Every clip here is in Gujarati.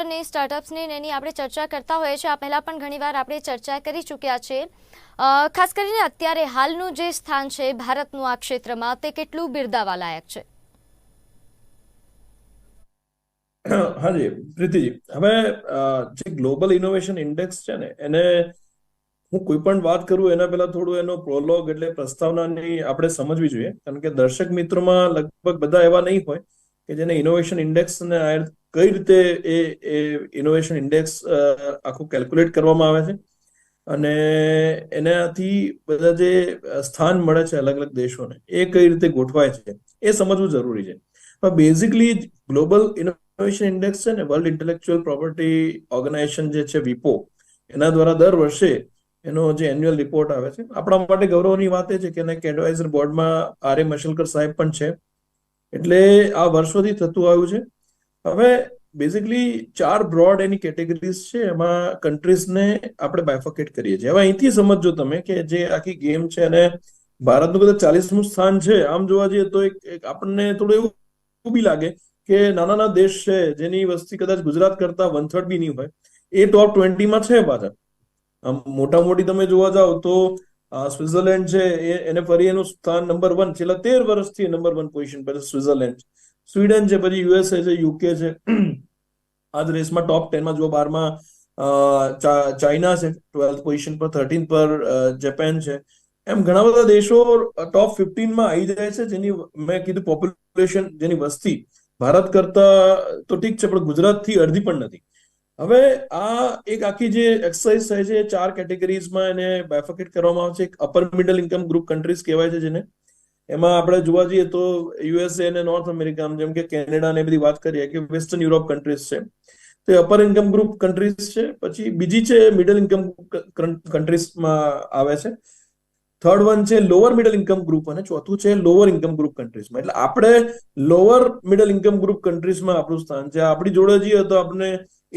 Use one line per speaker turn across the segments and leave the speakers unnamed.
અને સ્ટાર્ટઅપ્સની એની આપણે ચર્ચા કરતા હોઈએ છીએ. આ પહેલાં પણ ઘણીવાર આપણે ચર્ચા કરી ચૂક્યા છે. ખાસ કરીને અત્યારે હાલનું જે સ્થાન છે ભારતનું આ ક્ષેત્રમાં, તે કેટલું બિરદાવા લાયક છે?
હાજી પ્રીતિજી, હવે જે ગ્લોબલ ઇનોવેશન ઇન્ડેક્સ છે ને, એને હું કોઈ પણ વાત કરું એના પહેલા થોડું એનો પ્રોલોગ એટલે પ્રસ્તાવનાની આપણે સમજવી જોઈએ, કારણ કે દર્શક મિત્રોમાં લગભગ બધા એવા નહીં હોય કે જેને ઇનોવેશન ઇન્ડેક્સ ને કઈ રીતે એ ઇનોવેશન ઇન્ડેક્સ આખું કેલ્ક્યુલેટ કરવામાં આવે છે અને એનાથી બધા જે સ્થાન મળે છે અલગ અલગ દેશોને, એ કઈ રીતે ગોઠવાય છે એ સમજવું જરૂરી છે. પણ બેઝિકલી ગ્લોબલ ઇનોવેશન ઇન્ડેક્સ છે ને, વર્લ્ડ ઇન્ટેલેક્ચુઅલ પ્રોપર્ટી ઓર્ગેનાઇઝેશન જે છે વિપો, એના દ્વારા દર વર્ષે એનો જે એન્યુઅલ રિપોર્ટ આવે છે. આપણા માટે ગૌરવની વાત એ છે કે એડવાઇઝર બોર્ડમાં આર એ મશલકર સાહેબ પણ છે, એટલે આ વર્ષોથી થતું આવ્યું છે. હવે બેઝિકલી 4 બ્રોડ એની કેટેગરીઝ છે, એમાં કન્ટ્રીઝને આપણે બાયફર્કેટ કરીએ છીએ. હવે અહીંથી સમજો તમે કે જે આખી ગેમ છે અને ભારતનું કદાચ 40મું સ્થાન છે, આમ જોવા જઈએ તો એક આપણને થોડું એવું બી લાગે કે નાના નાના દેશ છે જેની વસ્તી કદાચ ગુજરાત કરતા 1/3 બી નહીં હોય, એ ટોપ 20માં છે પાછા. મોટા મોટી તમે જોવા જાઓ તો સ્વિટ્ઝરલેન્ડ છે, એને ફરી એનું સ્થાન નંબર 1 છેલ્લા 13 વર્ષથી નંબર 1 પોઝિશન પર સ્વિટ્ઝરલેન્ડ. સ્વીડન છે, પછી યુએસએ છે, યુકે છે, આ જ રેસમાં ટોપ 10માં જો 12માં ચાઇના છે 12th પોઝિશન પર, 13 પર જાપાન છે. એમ ઘણા બધા દેશો ટોપ 15માં આવી જાય છે, જેની મેં કીધું પોપ્યુલેશન, જેની વસ્તી ભારત કરતા તો ઠીક છે પણ ગુજરાતથી અડધી પણ નથી. હવે આ એક આખી જે એક્સરસાઇઝ થાય છે, 4 કેટેગરીઝમાં એને બાયફર્કેટ કરવામાં આવે છે. એક upper middle income group countries કહેવાય છે જેને, એમાં આપણે જોવા જઈએ તો યુએસએ અને નોર્થ અમેરિકા, જેમ કે કેનેડા ને બધી વાત કરીએ કે વેસ્ટર્ન યુરોપ કન્ટ્રીઝ છે, તો એ અપર ઇન્કમ ગ્રુપ કન્ટ્રીઝ છે. પછી બીજી છે મિડલ ઇન્કમ કન્ટ્રીઝમાં આવે છે. થર્ડ વન છે લોઅર મિડલ ઇન્કમ ગ્રુપ, અને ચોથું છે લોઅર ઇન્કમ ગ્રુપ કન્ટ્રીઝમાં. એટલે આપણે લોઅર મિડલ ઇન્કમ ગ્રુપ કન્ટ્રીઝમાં આપણું સ્થાન છે. આપણી જોડે જઈએ તો આપણે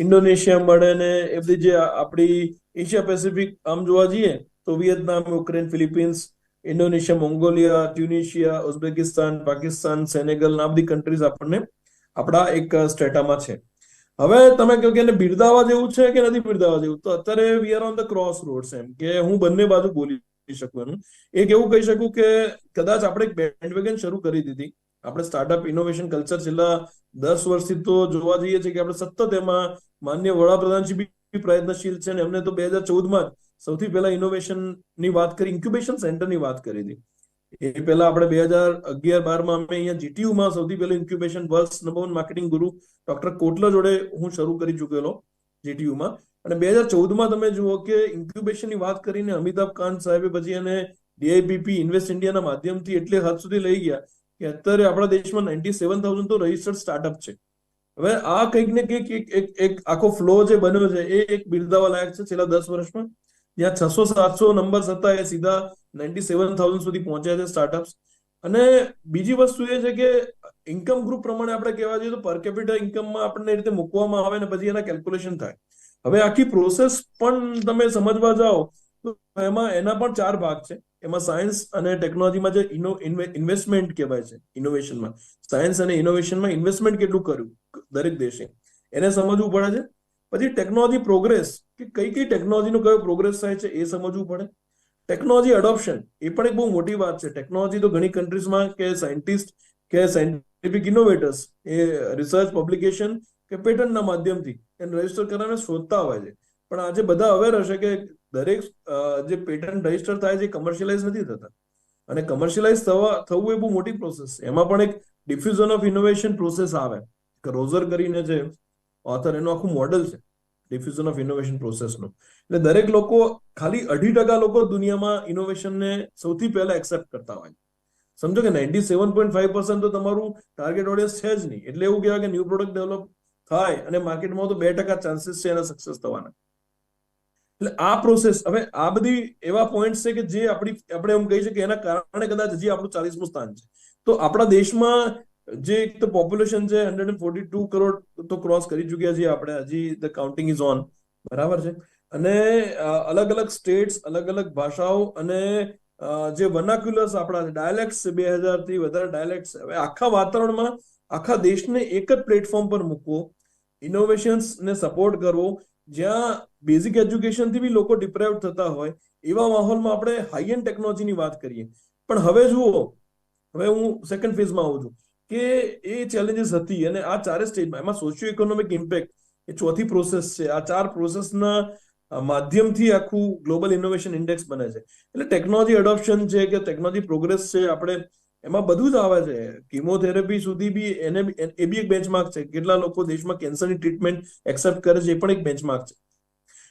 ઇન્ડોનેશિયા મળે ને એ બધી જે આપણી એશિયા પેસિફિક આમ જોવા જઈએ તો Vietnam, Ukraine, Philippines, Indonesia, Mongolia, Tunisia, Uzbekistan, Pakistan, Senegal, આ બધી કન્ટ્રીઝ આપણને આપણા એક સ્ટેટામાં છે. હવે તમે કહો કે એને બિરદાવા જેવું છે કે નથી બિરદાવા જેવું, તો અત્યારે we are on the crossroads, એમ કે હું બંને બાજુ બોલી શકું. એનું એક એવું કહી શકું કે કદાચ આપણે એક બેન્ડવેગન શરૂ કરી દીધી. આપણે સ્ટાર્ટઅપ ઇનોવેશન કલ્ચર છેલ્લા 10 વર્ષથી તો જોવા જઈએ છીએ કે આપણે સતત એમાં માન્ય વડાપ્રધાનજી બી પ્રયત્નશીલ છે, ને એમને તો 2014માં જ સૌથી પહેલા ઇનોવેશનની વાત કરી, ઇન્ક્યુબેશન સેન્ટરની વાત કરી હતી. એ પહેલા આપણે 2011-12માં અમે અહીંયા જીટીયુમાં સૌથી પહેલું ઇન્ક્યુબેશન, વર્લ્ડ નંબર 1 માર્કેટિંગ ગુરુ ડોક્ટર કોટલા જોડે હું શરૂ કરી ચૂકેલો જીટીયુમાં. અને 2014માં તમે જુઓ કે ઇન્ક્યુબેશનની વાત કરીને અમિતાભ કાંત સાહેબે પછી એને ડીઆઈપીપી ઇન્વેસ્ટ ઇન્ડિયાના માધ્યમથી એટલે હદ સુધી લઈ ગયા કે અત્યારે આપણા દેશમાં 97,000 તો રજિસ્ટર્ડ સ્ટાર્ટઅપ છે. હવે આ કંઈક ને કંઈક એક આખો ફ્લો જે બન્યો છે એ એક બિરદાવા લાયક છે છેલ્લા 10 વર્ષમાં. જ્યાં 600-700 નંબર હતા એ સીધા 97,000 સુધી પહોંચ્યા છે સ્ટાર્ટઅપ્સ. અને બીજી વસ્તુ એ છે કે ઇન્કમ ગ્રુપ પ્રમાણે આપણે કહેવા જઈએ તો પર કેપિટા ઇન્કમમાં આપણને એ રીતે મૂકવામાં આવે ને પછી એના કેલ્ક્યુલેશન થાય. હવે આખી પ્રોસેસ પણ તમે સમજવા જાઓ તો એમાં એના પણ 4 ભાગ છે. એમાં સાયન્સ અને ટેકનોલોજીમાં જે ઇન્વેસ્ટમેન્ટ કહેવાય છે, ઇનોવેશનમાં સાયન્સ અને ઇનોવેશનમાં ઇન્વેસ્ટમેન્ટ કેટલું કર્યું દરેક દેશે એને સમજવું પડે છે. પછી ટેકનોલોજી પ્રોગ્રેસ, કે કઈ કઈ ટેકનોલોજીનો કયો પ્રોગ્રેસ થાય છે એ સમજવું પડે. ટેકનોલોજી એડોપ્શન, એ પણ એક બહુ મોટી વાત છે. ટેકનોલોજી તો ઘણી કન્ટ્રીઝમાં કે સાયન્ટિસ્ટ કે સાયન્ટિફિક ઇનોવેટર્સ એ રિસર્ચ, પબ્લિકેશન કે પેટન્ટના માધ્યમથી એને રજીસ્ટર કરાવીને શોધતા હોય છે. પણ આજે બધા અવેર હશે કે દરેક જે પેટન્ટ રજીસ્ટર થાય છે કમર્શિયલાઇઝ નથી થતા, અને કમર્શિયલાઇઝ થવું એ બહુ મોટી પ્રોસેસ છે. એમાં પણ એક ડિફ્યુઝન ઓફ ઇનોવેશન પ્રોસેસ આવે. રોઝર કરીને જે ઓથર, એનું આખું મોડેલ છે ડિફ્યુઝન ઓફ ઇનોવેશન પ્રોસેસનું. એટલે દરેક લોકો, ખાલી 2% લોકો દુનિયામાં ઇનોવેશનને સૌથી પહેલા એક્સેપ્ટ કરતા હોય. સમજો કે 97.5% તો તમારું ટાર્ગેટ ઓડિયન્સ છે જ નહીં. એટલે એવું કહેવાય કે ન્યૂ પ્રોડક્ટ ડેવલપ થાય અને માર્કેટમાં તો 2% ચાન્સીસ છે એના સક્સેસ થવાના. એટલે આ પ્રોસેસ, હવે આ બધી એવા પોઈન્ટ છે કે જે આપણે એમ કહી શકીએ કે એના કારણે કદાચ હજી આપણું 40મું સ્થાન છે. તો આપણા દેશમાં જે એક તો પોપ્યુલેશન છે 142 કરોડ તો ક્રોસ કરી ચૂક્યા છીએ આપણે, હજી ધ કાઉન્ટિંગ ઇઝ ઓન, બરાબર છે. અને અલગ અલગ સ્ટેટ્સ, અલગ અલગ ભાષાઓ અને જે વર્નાક્યુલર્સ આપણા ડાયલેક્ટ્સ, 2000થી વધારે ડાયલેક્ટ્સ. હવે આખા વાતાવરણમાં આખા દેશને એક જ પ્લેટફોર્મ પર મૂકવો ઇનોવેશન્સને સપોર્ટ કરવો, જ્યાં બેઝિક એજ્યુકેશનથી બી લોકો ડિપ્રાઇવ થતા હોય એવા માહોલમાં આપણે હાઈ એન્ડ ટેકનોલોજીની વાત કરીએ. પણ હવે જુઓ, હવે હું સેકન્ડ ફેઝમાં આવું છું કે એ ચેલેન્જીસ હતી અને આ ચારે સ્ટેજમાં એમાં સોશિયો ઇકોનોમિક ઇમ્પેક્ટ એ ચોથી પ્રોસેસ છે. આ 4 પ્રોસેસના માધ્યમથી આખું ગ્લોબલ ઇનોવેશન ઇન્ડેક્સ બને છે. એટલે ટેકનોલોજી એડોપ્શન છે કે ટેકનોલોજી પ્રોગ્રેસ છે, આપણે એમાં બધું જ આવે છે. કિમોથેરાપી સુધી બી એ બી એક બેન્ચમાર્ક છે. કેટલા લોકો દેશમાં કેન્સરની ટ્રીટમેન્ટ એક્સેપ્ટ કરે છે, એ પણ એક બેન્ચમાર્ક છે.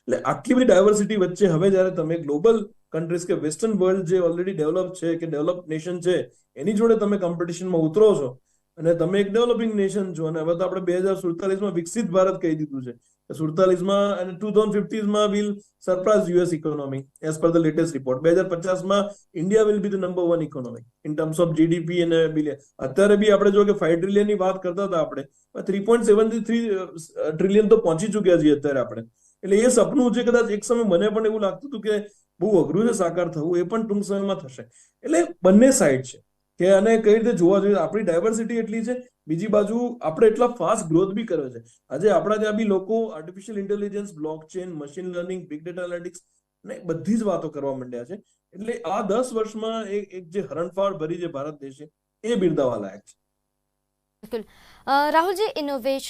એટલે આટલી બધી ડાયવર્સિટી વચ્ચે હવે જ્યારે તમે ગ્લોબલ કન્ટ્રીઝ કે વેસ્ટર્ન વર્લ્ડ જે ઓલરેડી ડેવલપ છે કે ડેવલપ નેશન છે એની જોડે તમે કોમ્પિટિશનમાં ઉતરો છો અને તમે એક ડેવલપિંગ નેશન છો, અને હવે તો આપણે 2047માં વિકસિત ભારત કહી દીધું છે. 47માં અને 2050માં will surpass US economy as per the latest report. 2050માં India will be the number 1 economy in terms of GDP અને બિલિયન. અત્યારે બી આપણે જો કે 5 ટ્રિલિયનની વાત કરતા હતા, આપણે 3.73 ટ્રિલિયન તો પહોંચી ચુક્યા છીએ અત્યારે આપણે. એટલે એ સપનું છે, કદાચ એક સમય મને પણ એવું લાગતું હતું કે બહુ અઘરું છે સાકાર થવું, એ પણ ટૂંક સમયમાં થશે. એટલે બંને સાઈડ છે કે આને કઈ રીતે જોવા જોઈએ. આપણી ડાયવર્સિટી એટલી છે, બીજી બાજુ આપણે એટલા ફાસ્ટ ગ્રોથ બી કર્યો છે. આજે આપણા ત્યાં બી લોકો artificial intelligence, blockchain, machine learning, big data analytics ને બધી જ વાતો કરવા માંડ્યા છે. એટલે આ 10 વર્ષમાં એક જે હરણફાળ ભરી છે ભારત દેશે, એ બિરદાવા લાયક છે.
બિલકુલ. રાહુલજી, ઇનોવેશન